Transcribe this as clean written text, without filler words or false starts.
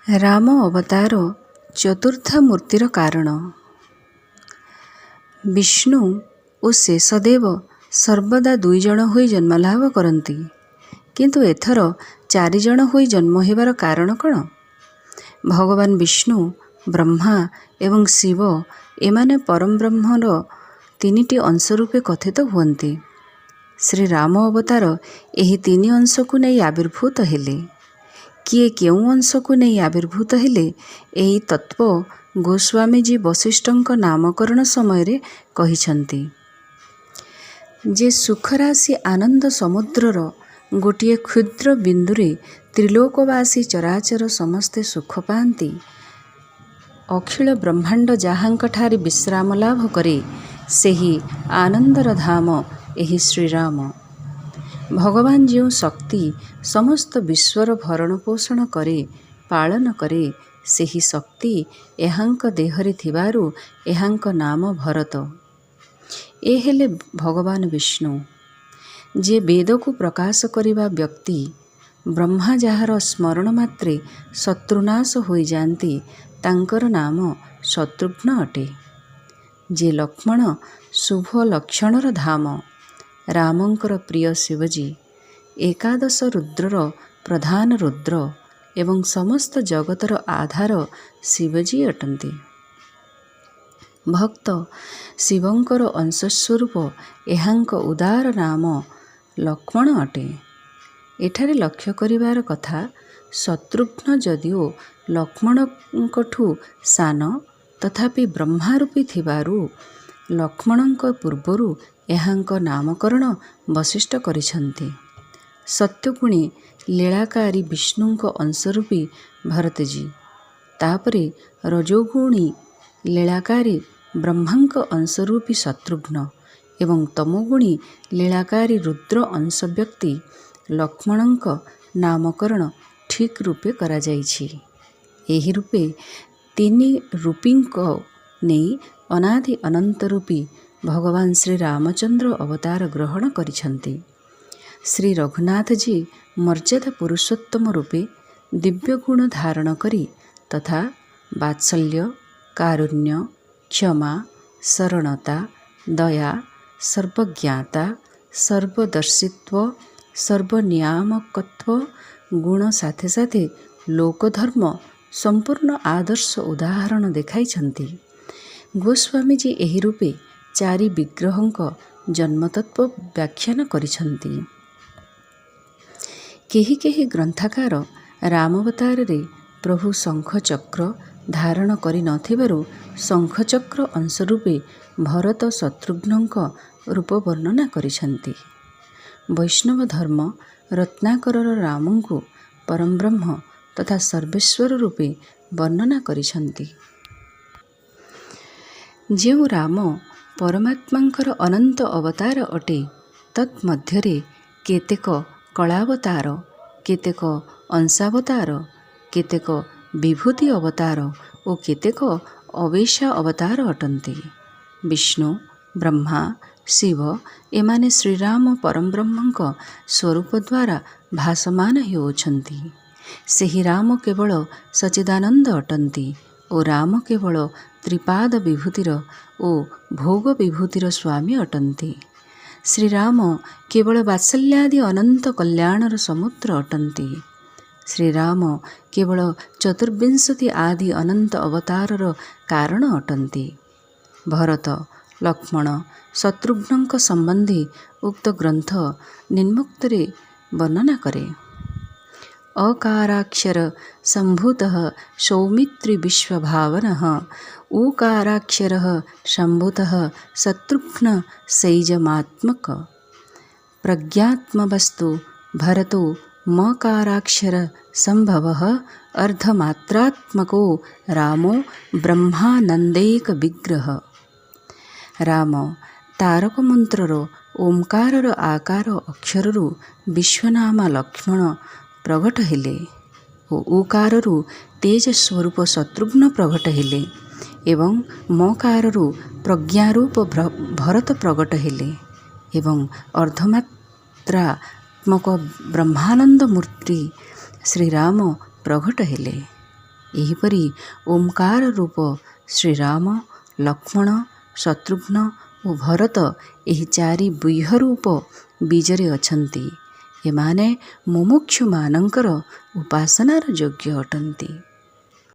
ରାମ ଅବତାର ଚତୁର୍ଥ ମୂର୍ତ୍ତିର କାରଣ। ବିଷ୍ଣୁ ଓ ଶେଷଦେବ ସର୍ବଦା 2 ଜଣ ହୋଇ ଜନ୍ମଲାଭ କରନ୍ତି, କିନ୍ତୁ ଏଥର 4 ଜଣ ହୋଇ ଜନ୍ମ ହେବାର କାରଣ କ'ଣ? ଭଗବାନ ବିଷ୍ଣୁ, ବ୍ରହ୍ମା ଏବଂ ଶିବ ଏମାନେ ପରମବ୍ରହ୍ମର 3ଟି ଅଂଶ ରୂପେ କଥିତ ହୁଅନ୍ତି। ଶ୍ରୀରାମ ଅବତାର ଏହି 3 ଅଂଶକୁ ନେଇ ଆବିର୍ଭୂତ ହେଲେ। କିଏ କେଉଁ ଅଂଶକୁ ନେଇ ଆବିର୍ଭୂତ ହେଲେ, ଏହି ତତ୍ତ୍ୱ ଗୋସ୍ୱାମୀଜୀ ବଶିଷ୍ଠଙ୍କ ନାମକରଣ ସମୟରେ କହିଛନ୍ତି। ଯେ ସୁଖରାଶି ଆନନ୍ଦ ସମୁଦ୍ରର ଗୋଟିଏ କ୍ଷୁଦ୍ର ବିନ୍ଦୁରେ ତ୍ରିଲୋକବାସୀ ଚରାଚର ସମସ୍ତେ ସୁଖ ପାଆନ୍ତି, ଅଖିଳ ବ୍ରହ୍ମାଣ୍ଡ ଯାହାଙ୍କଠାରେ ବିଶ୍ରାମ ଲାଭ କରେ, ସେହି ଆନନ୍ଦର ଧାମ ଏହି ଶ୍ରୀରାମ। ଭଗବାନ ଯେଉଁ ଶକ୍ତି ସମସ୍ତ ବିଶ୍ୱର ଭରଣ ପୋଷଣ କରେ, ପାଳନ କରେ, ସେହି ଶକ୍ତି ଏହାଙ୍କ ଦେହରେ ଥିବାରୁ ଏହାଙ୍କ ନାମ ଭରତ। ଏ ହେଲେ ଭଗବାନ ବିଷ୍ଣୁ। ଯେ ବେଦକୁ ପ୍ରକାଶ କରିବା ବ୍ୟକ୍ତି, ବ୍ରହ୍ମା ଯାହାର ସ୍ମରଣ ମାତ୍ରେ ଶତ୍ରୁନାଶ ହୋଇଯାଆନ୍ତି, ତାଙ୍କର ନାମ ଶତ୍ରୁଘ୍ନ ଅଟେ। ଯେ ଲକ୍ଷ୍ମଣ ଶୁଭ ଲକ୍ଷଣର ଧାମ, ରାମଙ୍କର ପ୍ରିୟ ଶିବଜୀ, ଏକାଦଶ ରୁଦ୍ରର ପ୍ରଧାନ ରୁଦ୍ର ଏବଂ ସମସ୍ତ ଜଗତର ଆଧାର ଶିବଜୀ ଅଟନ୍ତି। ଭକ୍ତ ଶିବଙ୍କର ଅଂଶସ୍ୱରୂପ ଏହାଙ୍କ ଉଦାର ନାମ ଲକ୍ଷ୍ମଣ ଅଟେ। ଏଠାରେ ଲକ୍ଷ୍ୟ କରିବାର କଥା, ଶତ୍ରୁଘ୍ନ ଯଦିଓ ଲକ୍ଷ୍ମଣଙ୍କଠୁ ସାନ, ତଥାପି ବ୍ରହ୍ମା ରୂପୀ ଥିବାରୁ ଲକ୍ଷ୍ମଣଙ୍କ ପୂର୍ବରୁ ଏହାଙ୍କ ନାମକରଣ ବଶିଷ୍ଠ କରିଛନ୍ତି। ସତ୍ୟଗୁଣୀ ଲୀଳାକାରୀ ବିଷ୍ଣୁଙ୍କ ଅଂଶରୂପୀ ଭରତଜୀ, ତାପରେ ରଜୋଗୁଣୀ ଲୀଳାକାରୀ ବ୍ରହ୍ମାଙ୍କ ଅଂଶରୂପୀ ଶତ୍ରୁଘ୍ନ ଏବଂ ତମୋଗୁଣୀ ଲୀଳାକାରୀ ରୁଦ୍ର ଅଂଶ ବ୍ୟକ୍ତି ଲକ୍ଷ୍ମଣଙ୍କ ନାମକରଣ ଠିକ୍ ରୂପେ କରାଯାଇଛି। ଏହି ରୂପେ 3 ରୂପୀଙ୍କ ନେଇ ଅନାଦି ଅନନ୍ତ ରୂପୀ ଭଗବାନ ଶ୍ରୀରାମଚନ୍ଦ୍ର ଅବତାର ଗ୍ରହଣ କରିଛନ୍ତି। ଶ୍ରୀ ରଘୁନାଥଜୀ ମର୍ଯ୍ୟାଦା ପୁରୁଷୋତ୍ତମ ରୂପେ ଦିବ୍ୟ ଗୁଣ ଧାରଣ କରି ତଥା ବାତ୍ସଲ୍ୟ, କାରୁଣ୍ୟ, କ୍ଷମା, ଶରଣତା, ଦୟା, ସର୍ବଜ୍ଞାତା, ସର୍ବଦର୍ଶିତ୍ୱ, ସର୍ବନିୟାମକତ୍ୱ ଗୁଣ ସାଥେ ସାଥେ ଲୋକଧର୍ମ ସମ୍ପୂର୍ଣ୍ଣ ଆଦର୍ଶ ଉଦାହରଣ ଦେଖାଇଛନ୍ତି। ଗୋସ୍ୱାମୀଜୀ ଏହି ରୂପେ 4 ବିଗ୍ରହଙ୍କ ଜନ୍ମତତ୍ତ୍ୱ ବ୍ୟାଖ୍ୟାନ କରିଛନ୍ତି। କେହି କେହି ଗ୍ରନ୍ଥକାର ରାମାବତାରରେ ପ୍ରଭୁ ଶଙ୍ଖଚକ୍ର ଧାରଣ କରିନଥିବାରୁ ଶଙ୍ଖଚକ୍ର ଅଂଶ ରୂପେ ଭରତ ଶତ୍ରୁଘ୍ନଙ୍କ ରୂପ ବର୍ଣ୍ଣନା କରିଛନ୍ତି। ବୈଷ୍ଣବ ଧର୍ମ ରତ୍ନାକରର ରାମଙ୍କୁ ପରମବ୍ରହ୍ମ ତଥା ସର୍ବେଶ୍ୱର ରୂପେ ବର୍ଣ୍ଣନା କରିଛନ୍ତି। ଯେଉଁ ରାମ ପରମାତ୍ମାଙ୍କର ଅନନ୍ତ ଅବତାର ଅଟେ, ତନ୍ମଧ୍ୟରେ କେତେକ କଳାବତାର, କେତେକ ଅଂଶାବତାର, କେତେକ ବିଭୂତି ଅବତାର ଓ କେତେକ ଅବେଶା ଅବତାର ଅଟନ୍ତି। ବିଷ୍ଣୁ, ବ୍ରହ୍ମା, ଶିବ ଏମାନେ ଶ୍ରୀରାମ ପରମବ୍ରହ୍ମଙ୍କ ସ୍ୱରୂପ ଦ୍ୱାରା ଭାସମାନ ହେଉଛନ୍ତି। ସେହି ରାମ କେବଳ ସଚ୍ଚିଦାନନ୍ଦ ଅଟନ୍ତି ଓ ରାମ କେବଳ ତ୍ରିପାଦ ବିଭୂତିର ଓ ଭୋଗ ବିଭୂତିର ସ୍ୱାମୀ ଅଟନ୍ତି। ଶ୍ରୀରାମ କେବଳ ବାତ୍ସଲ୍ୟାଦି ଅନନ୍ତ କଲ୍ୟାଣର ସମୁଦ୍ର ଅଟନ୍ତି। ଶ୍ରୀରାମ କେବଳ ଚତୁର୍ବିଂଶତି ଆଦି ଅନନ୍ତ ଅବତାରର କାରଣ ଅଟନ୍ତି। ଭରତ, ଲକ୍ଷ୍ମଣ, ଶତ୍ରୁଘ୍ନଙ୍କ ସମ୍ବନ୍ଧେ ଉକ୍ତ ଗ୍ରନ୍ଥ ନିମ୍ନୋକ୍ତରେ ବର୍ଣ୍ଣନା କରେ। ଅକାରାକ୍ଷର ସମ୍ଭୂତଃ ସୌମିତ୍ରୀ ବିଶ୍ୱଭାବନଃ ଉକାରାକ୍ଷରଃ ସମ୍ଭୂତଃ ଶତ୍ରୁଘ୍ନ ಸೈಜಮಾತ್ಮಕ ಪ್ರಜ್ಞಾತ್ಮವಸ್ತು ಭರತೋ ಮಕಾರಾಕ್ಷರ ಸಂಭವಃ ಅರ್ಧಮಾತ್ರಾತ್ಮಕೋ ರಾಮೋ ಬ್ರಹ್ಮಾನಂದೈಕ ವಿಗ್ರಹ। ରାମ ତାରକ ମନ୍ତ୍ରର ଓଁକାରର ଆକାର ଅକ୍ଷରରୁ ବିଶ୍ୱନାମା ଲକ୍ଷ୍ମଣ ପ୍ରଘଟ ହେଲେ ଓ ଉକାରରୁ ତେଜ ସ୍ୱରୂପ ଶତ୍ରୁଘ୍ନ ପ୍ରଘଟ ହେଲେ ଏବଂ ମକାରରୁ ପ୍ରଜ୍ଞାରୂପ ଭରତ ପ୍ରଗଟ ହେଲେ ଏବଂ ଅର୍ଦ୍ଧମାତ୍ରାତ୍ମକ ବ୍ରହ୍ମାନନ୍ଦ ମୂର୍ତ୍ତି ଶ୍ରୀରାମ ପ୍ରଘଟ ହେଲେ। ଏହିପରି ଓମ୍କାର ରୂପ ଶ୍ରୀରାମ, ଲକ୍ଷ୍ମଣ, ଶତ୍ରୁଘ୍ନ ଓ ଭରତ ଏହି ଚାରି ବ୍ୟୁହ ରୂପ ବୀଜରେ ଅଛନ୍ତି। ଏମାନେ ମୁମୁକ୍ଷୁମାନଙ୍କର ଉପାସନାର ଯୋଗ୍ୟ ଅଟନ୍ତି।